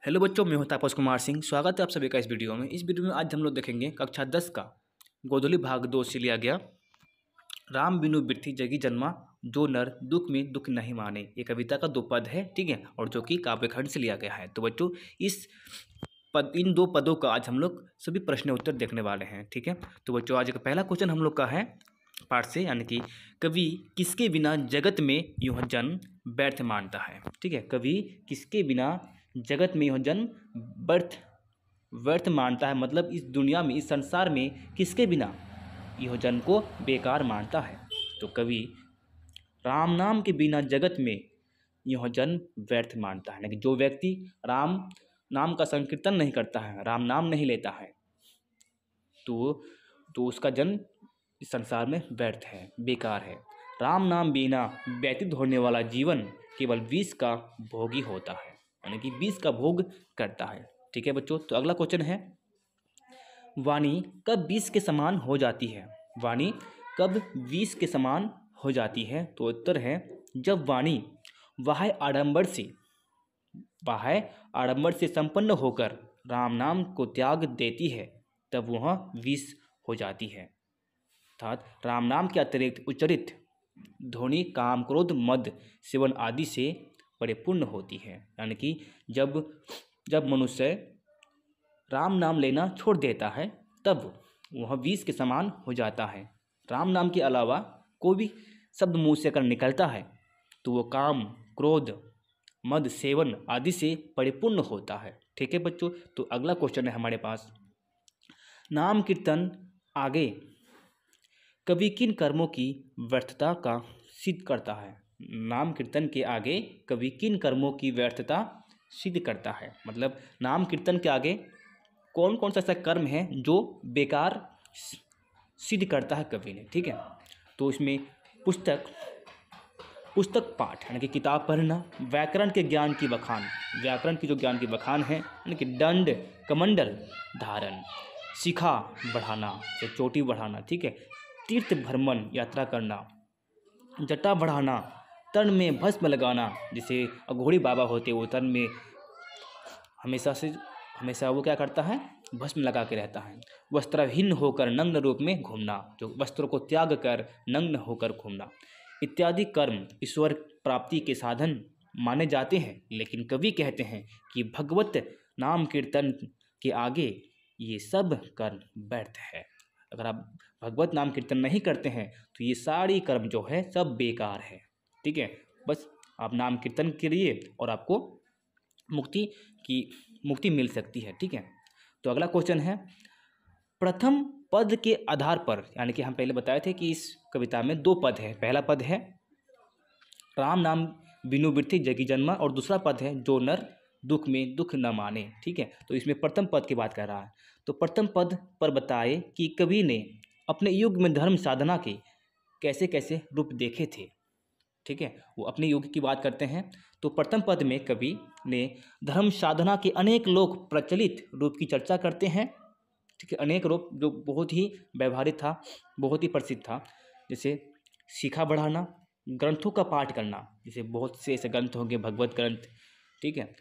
Hello बच्चों, मैं हूं तापस कुमार सिंह। स्वागत है आप सभी का इस वीडियो में। इस वीडियो में आज हम लोग देखेंगे कक्षा 10 का गोधूली भाग 2 से लिया गया राम बिनु बिरथी जगी जन्मा, जो नर दुख में दुख नहीं माने। ये कविता का 2 पद है, ठीक है, और जो कि काव्यखंड से लिया गया है। तो बच्चों इन 2 पदों का आज हम लोग सभी प्रश्न उत्तर देखने वाले हैं, ठीक है। तो बच्चों आज का पहला क्वेश्चन हम लोग का है पाठ से, यानी कि कवि किसके बिना जगत में यह जन्म व्यर्थ मानता है। ठीक है, कवि किसके बिना जगत में यह जन्म व्यर्थ मानता है, मतलब इस दुनिया में, इस संसार में किसके बिना यह जन्म को बेकार मानता है। तो कवि राम नाम के बिना जगत में यह जन्म व्यर्थ मानता है, यानी कि जो व्यक्ति राम नाम का संकीर्तन नहीं करता है, राम नाम नहीं लेता है, तो उसका जन्म इस संसार में व्यर्थ है, बेकार है। राम नाम बिना व्यतीत होने वाला जीवन केवल विष का भोगी होता है, यानी कि विष का भोग करता है। ठीक है बच्चों, तो अगला क्वेश्चन है, वाणी कब विष के समान हो जाती है। वाणी कब विष के समान हो जाती है। तो उत्तर है, जब वाणी बाह्य आडंबर से संपन्न होकर राम नाम को त्याग देती है, तब वह विष हो जाती है। अर्थात राम नाम के अतिरिक्त उच्चरित ध्वनि काम क्रोध मद सेवन आदि से परिपूर्ण होती है, यानी कि जब मनुष्य राम नाम लेना छोड़ देता है, तब वह विष के समान हो जाता है। राम नाम के अलावा कोई भी शब्द मुँह से अगर निकलता है तो वो काम क्रोध मद सेवन आदि से परिपूर्ण होता है। ठीक है बच्चों, तो अगला क्वेश्चन है हमारे पास, नाम कीर्तन आगे कवि किन कर्मों की व्यर्थता का सिद्ध करता है। नाम कीर्तन के आगे कवि किन कर्मों की व्यर्थता सिद्ध करता है, मतलब नाम कीर्तन के आगे कौन कौन सा ऐसा कर्म है जो बेकार सिद्ध करता है कवि ने। ठीक है, तो इसमें पुस्तक पाठ यानी कि किताब पढ़ना, व्याकरण के ज्ञान की बखान, व्याकरण की जो ज्ञान की बखान है, यानी कि दंड कमंडल धारण, शिखा बढ़ाना या चोटी बढ़ाना, ठीक है, तीर्थ भ्रमण यात्रा करना, जटा बढ़ाना, तन में भस्म लगाना, जैसे अघोरी बाबा होते वो तन में हमेशा वो क्या करता है, भस्म लगा के रहता है। वस्त्रहीन होकर नग्न रूप में घूमना, जो वस्त्रों को त्याग कर नग्न होकर घूमना इत्यादि कर्म ईश्वर प्राप्ति के साधन माने जाते हैं, लेकिन कवि कहते हैं कि भगवत नाम कीर्तन के आगे ये सब कर्म व्यर्थ है। अगर आप भगवत नाम कीर्तन नहीं करते हैं तो ये सारी कर्म जो है सब बेकार है। ठीक है, बस आप नाम कीर्तन करिए और आपको मुक्ति मिल सकती है। ठीक है, तो अगला क्वेश्चन है, प्रथम पद के आधार पर, यानी कि हम पहले बताए थे कि इस कविता में 2 पद है। पहला पद है राम नाम बिनु बिरथी जगी जन्मा, और दूसरा पद है जो नर दुख में दुख न माने। ठीक है, तो इसमें प्रथम पद की बात कर रहा है। तो प्रथम पद पर बताए कि कवि ने अपने युग में धर्म साधना के कैसे कैसे रूप देखे थे। ठीक है, वो अपने युग की बात करते हैं। तो प्रथम पद में कवि ने धर्म साधना के अनेक लोक प्रचलित रूप की चर्चा करते हैं। ठीक है, अनेक रूप जो बहुत ही व्यवहारिक था, बहुत ही प्रसिद्ध था, जैसे शिखा बढ़ाना, ग्रंथों का पाठ करना, जैसे बहुत से ऐसे ग्रंथ होंगे, भगवत ग्रंथ, ठीक है,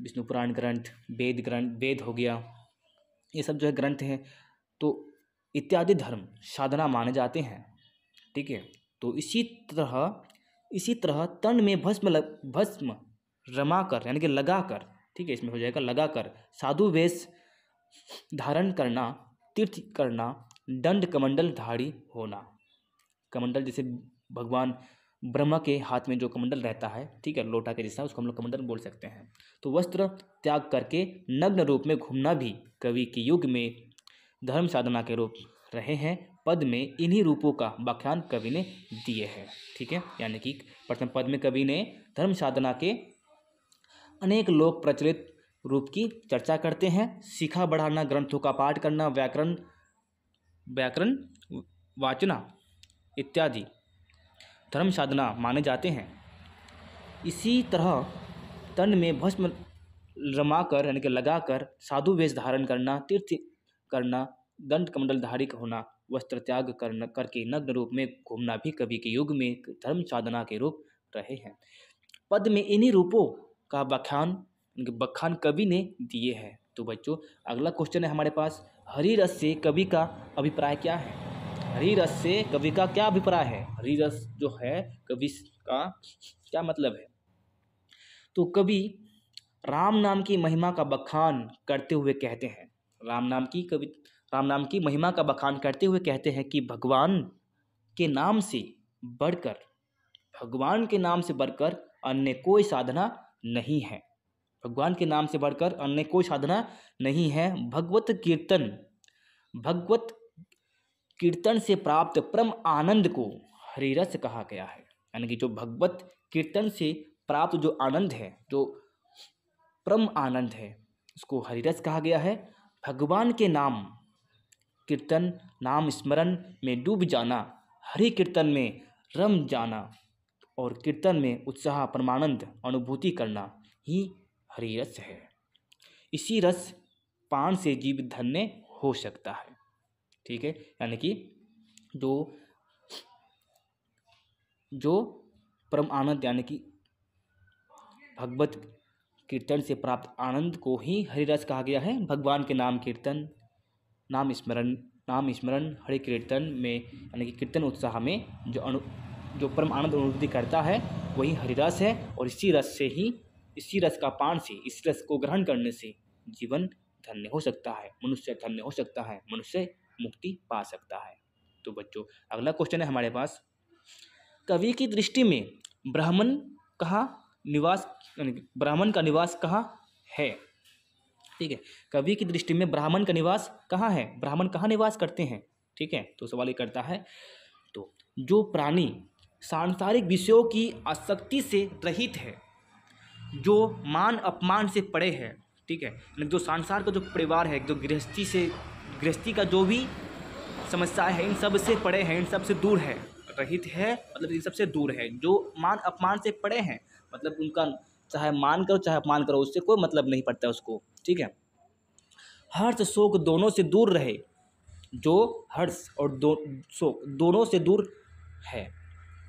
विष्णु पुराण ग्रंथ, वेद हो गया, ये सब जो है ग्रंथ हैं, तो इत्यादि धर्म साधना माने जाते हैं। ठीक है, तो इसी तरह तन में भस्म रमाकर, यानी कि लगाकर, ठीक है, इसमें हो जाएगा लगाकर, साधु वेश धारण करना, तीर्थ करना, दंड कमंडल धारी होना। कमंडल जैसे भगवान ब्रह्मा के हाथ में जो कमंडल रहता है, ठीक है, लोटा के जैसा, उसको हम लोग कमंडल बोल सकते हैं। तो वस्त्र त्याग करके नग्न रूप में घूमना भी कवि के युग में धर्म साधना के रूप रहे हैं। पद में इन्हीं रूपों का व्याख्यान कवि ने दिए हैं। ठीक है, यानी कि प्रथम पद में कवि ने धर्म साधना के अनेक लोक प्रचलित रूप की चर्चा करते हैं। शिखा बढ़ाना, ग्रंथों का पाठ करना, व्याकरण वाचना इत्यादि धर्म साधना माने जाते हैं। इसी तरह तन में भस्म रमाकर, यानी कि लगाकर, साधु वेश धारण करना, तीर्थ करना, दंड कमंडलधारी होना, वस्त्र त्याग करके नग्न रूप में घूमना भी कवि के युग में धर्म साधना के रूप रहे हैं। पद में इन्हीं रूपों का व्याख्यान उनके बखान कवि ने दिए हैं। तो बच्चों अगला क्वेश्चन है हमारे पास, हरि रस से कवि का अभिप्राय क्या है? हरि रस से कवि का क्या अभिप्राय है? हरि रस जो है कवि का क्या मतलब है? तो कवि राम नाम की महिमा का बखान करते हुए कहते हैं, राम नाम की महिमा का बखान करते हुए कहते हैं कि भगवान के नाम से बढ़कर, भगवान के नाम से बढ़कर अन्य कोई साधना नहीं है। भगवान के नाम से बढ़कर अन्य कोई साधना नहीं है। भगवत कीर्तन से प्राप्त परम आनंद को हरिरस कहा गया है। यानी कि जो भगवत कीर्तन से प्राप्त जो आनंद है, जो परम आनंद है, उसको हरिरस कहा गया है। भगवान के नाम कीर्तन, नाम स्मरण में डूब जाना, हरि कीर्तन में रम जाना और कीर्तन में उत्साह परमानंद अनुभूति करना ही हरिरस है। इसी रस पान से जीव धन्य हो सकता है। ठीक है, यानी कि जो परम आनंद यानी कि भगवत कीर्तन से प्राप्त आनंद को ही हरिरस कहा गया है। भगवान के नाम कीर्तन, नाम स्मरण हरि कीर्तन में यानी कि कीर्तन उत्साह में जो परम आनंद अनुभूति करता है वही हरिरस है। और इसी रस का पान से, इस रस को ग्रहण करने से जीवन धन्य हो सकता है, मनुष्य धन्य हो सकता है, मनुष्य मुक्ति पा सकता है। तो बच्चों अगला क्वेश्चन है हमारे पास, कवि की दृष्टि में ब्राह्मण का निवास कहाँ है? ठीक है, कवि की दृष्टि में ब्राह्मण का निवास कहाँ है? ब्राह्मण कहाँ निवास करते हैं? ठीक है, तो सवाल ये करता है, तो जो प्राणी सांसारिक विषयों की आसक्ति से रहित है, जो मान अपमान से परे है, ठीक है, जो संसार का जो परिवार है, जो गृहस्थी का जो भी समस्या है, इन सब से परे है, इन सब से दूर है, रहित है मतलब इन सब से दूर है, जो मान अपमान से परे हैं, मतलब उनका चाहे मान करो चाहे अपमान करो उससे कोई मतलब नहीं पड़ता उसको। ठीक है, हर्ष शोक दोनों से दूर रहे, जो हर्ष और शोक दोनों से दूर है,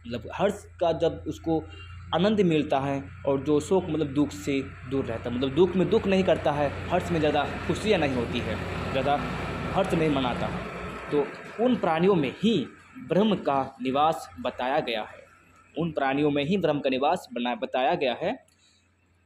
मतलब हर्ष का जब उसको आनंद मिलता है और जो शोक मतलब दुख से दूर रहता है, मतलब दुख में दुख नहीं करता है, हर्ष में ज़्यादा खुशियाँ नहीं होती है, ज़्यादा हर्ष नहीं मनाता है, तो उन प्राणियों में ही ब्रह्म का निवास बताया गया है। उन प्राणियों में ही ब्रह्म का निवास बताया गया है।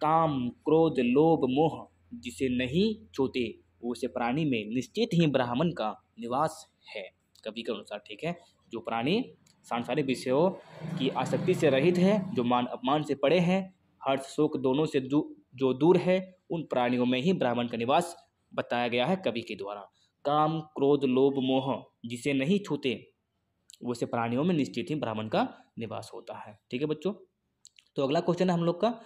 काम क्रोध लोभ मोह जिसे नहीं छूते उसे प्राणी में निश्चित ही ब्राह्मण का निवास है, कवि के अनुसार। ठीक है, जो प्राणी सांसारिक विषयों की आसक्ति से रहित है, जो मान अपमान से परे हैं, हर्ष शोक दोनों से जो दूर है, उन प्राणियों में ही ब्राह्मण का निवास बताया गया है कवि के द्वारा। काम क्रोध लोभ मोह जिसे नहीं छूते वैसे प्राणियों में निश्चित ही ब्राह्मण का निवास होता है। ठीक है बच्चों, तो अगला क्वेश्चन है हम लोग का,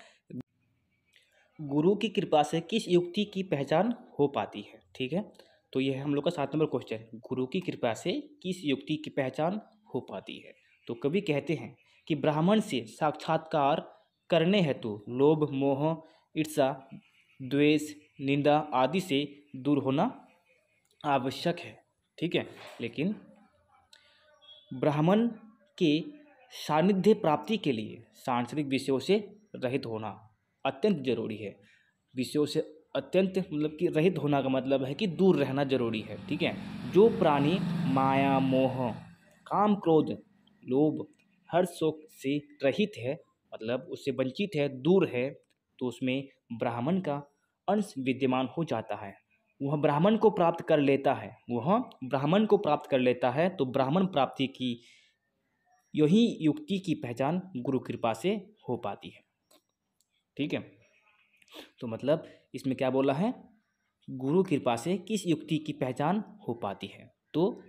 गुरु की कृपा से किस युक्ति की पहचान हो पाती है? ठीक है, तो यह है हम लोग का 7 नंबर क्वेश्चन, गुरु की कृपा से किस युक्ति की पहचान हो पाती है? तो कवि कहते हैं कि ब्राह्मण से साक्षात्कार करने हेतु लोभ मोह ईर्षा द्वेष निंदा आदि से दूर होना आवश्यक है। ठीक है, लेकिन ब्राह्मण के सानिध्य प्राप्ति के लिए सांसारिक विषयों से रहित होना अत्यंत जरूरी है। विषयों से अत्यंत मतलब कि रहित होना का मतलब है कि दूर रहना जरूरी है। ठीक है, जो प्राणी माया मोह काम क्रोध लोभ हर शोक से रहित है, मतलब उससे वंचित है, दूर है, तो उसमें ब्राह्मण का अंश विद्यमान हो जाता है, वह ब्राह्मण को प्राप्त कर लेता है। तो ब्राह्मण प्राप्ति की यही युक्ति की पहचान गुरु कृपा से हो पाती है। ठीक है, तो मतलब इसमें क्या बोला है, गुरु कृपा से किस युक्ति की पहचान हो पाती है? तो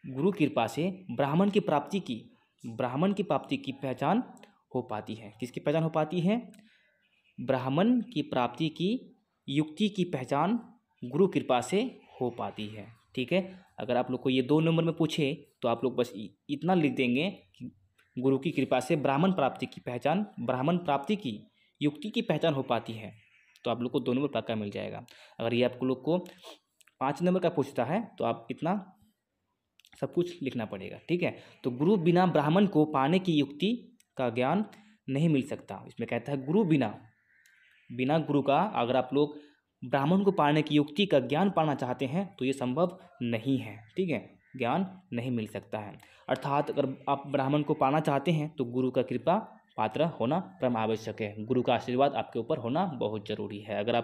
गुरु कृपा से ब्राह्मण की प्राप्ति की पहचान हो पाती है। किसकी पहचान हो पाती है? ब्राह्मण की प्राप्ति की युक्ति की पहचान गुरु कृपा से हो पाती है। ठीक है, अगर आप लोग को ये 2 नंबर में पूछे तो आप लोग बस इतना लिख देंगे कि गुरु की कृपा से ब्राह्मण प्राप्ति की युक्ति की पहचान हो पाती है, तो आप लोग को 2 नंबर पक्का मिल जाएगा। अगर ये आप लोग को 5 नंबर का पूछता है तो आप इतना सब कुछ लिखना पड़ेगा। ठीक है, तो गुरु बिना ब्राह्मण को पाने की युक्ति का ज्ञान नहीं मिल सकता। इसमें कहता है गुरु बिना बिना गुरु का अगर आप लोग ब्राह्मण को पाने की युक्ति का ज्ञान पाना चाहते हैं तो ये संभव नहीं है, ठीक है, ज्ञान नहीं मिल सकता है। अर्थात अगर आप ब्राह्मण को पाना चाहते हैं तो गुरु का कृपा पात्र होना परम आवश्यक है, गुरु का आशीर्वाद आपके ऊपर होना बहुत जरूरी है। अगर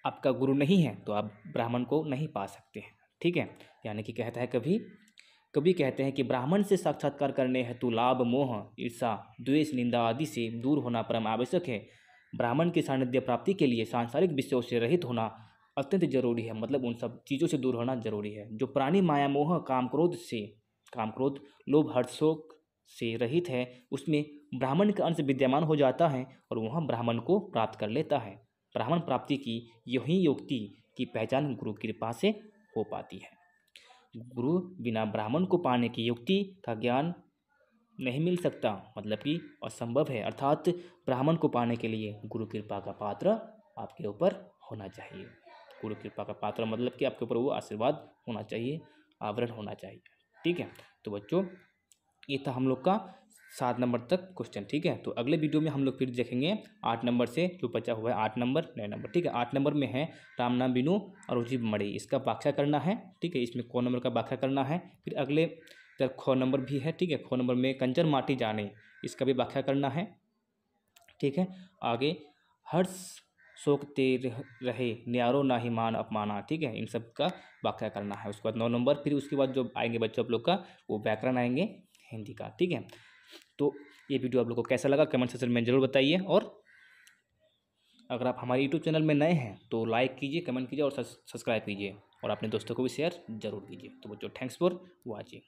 आपका गुरु नहीं है तो आप ब्राह्मण को नहीं पा सकते हैं, ठीक है। यानी कि कहता है कभी कहते हैं कि ब्राह्मण से साक्षात्कार करने हेतु लाभ मोह ईर्षा द्वेष निंदा आदि से दूर होना परम आवश्यक है। ब्राह्मण की सानिध्य प्राप्ति के लिए सांसारिक विषयों से रहित होना अत्यंत जरूरी है, मतलब उन सब चीज़ों से दूर होना जरूरी है। जो प्राणी माया मोह काम क्रोध लोभ हर्ष शोक से रहित है उसमें ब्राह्मण का अंश विद्यमान हो जाता है और वह ब्राह्मण को प्राप्त कर लेता है। ब्राह्मण प्राप्ति की यही युक्ति की पहचान गुरु कृपा से हो पाती है। गुरु बिना ब्राह्मण को पाने की युक्ति का ज्ञान नहीं मिल सकता, मतलब कि असंभव है। अर्थात ब्राह्मण को पाने के लिए गुरु कृपा का पात्र आपके ऊपर होना चाहिए। गुरु कृपा का पात्र मतलब कि आपके ऊपर वो आशीर्वाद होना चाहिए, आवरण होना चाहिए, ठीक है। तो बच्चों ये था हम लोग का 7 नंबर तक क्वेश्चन, ठीक है। तो अगले वीडियो में हम लोग फिर देखेंगे 8 नंबर से जो बचा हुआ है 8 नंबर 9 नंबर, ठीक है। 8 नंबर में है राम नाम बिनु और उजीब मणि, इसका व्याख्या करना है, ठीक है। इसमें क नंबर का व्याख्या करना है। फिर अगले इधर ख नंबर भी है, ठीक है। ख नंबर में कंचन माटी जाने, इसका भी व्याख्या करना है, ठीक है। आगे हर्ष शोक ते रहे न्यारो ना ही मान अपमाना, ठीक है। इन सब का व्याख्या करना है। उसके बाद 9 नंबर फिर उसके बाद जो आएंगे बच्चों आप लोग का वो व्याकरण आएंगे हिंदी का, ठीक है। तो ये वीडियो आप लोग को कैसा लगा कमेंट सेक्शन में जरूर बताइए, और अगर आप हमारे यूट्यूब चैनल में नए हैं तो लाइक कीजिए, कमेंट कीजिए और सब्सक्राइब कीजिए और अपने दोस्तों को भी शेयर जरूर कीजिए। तो बच्चों थैंक्स फॉर वॉचिंग।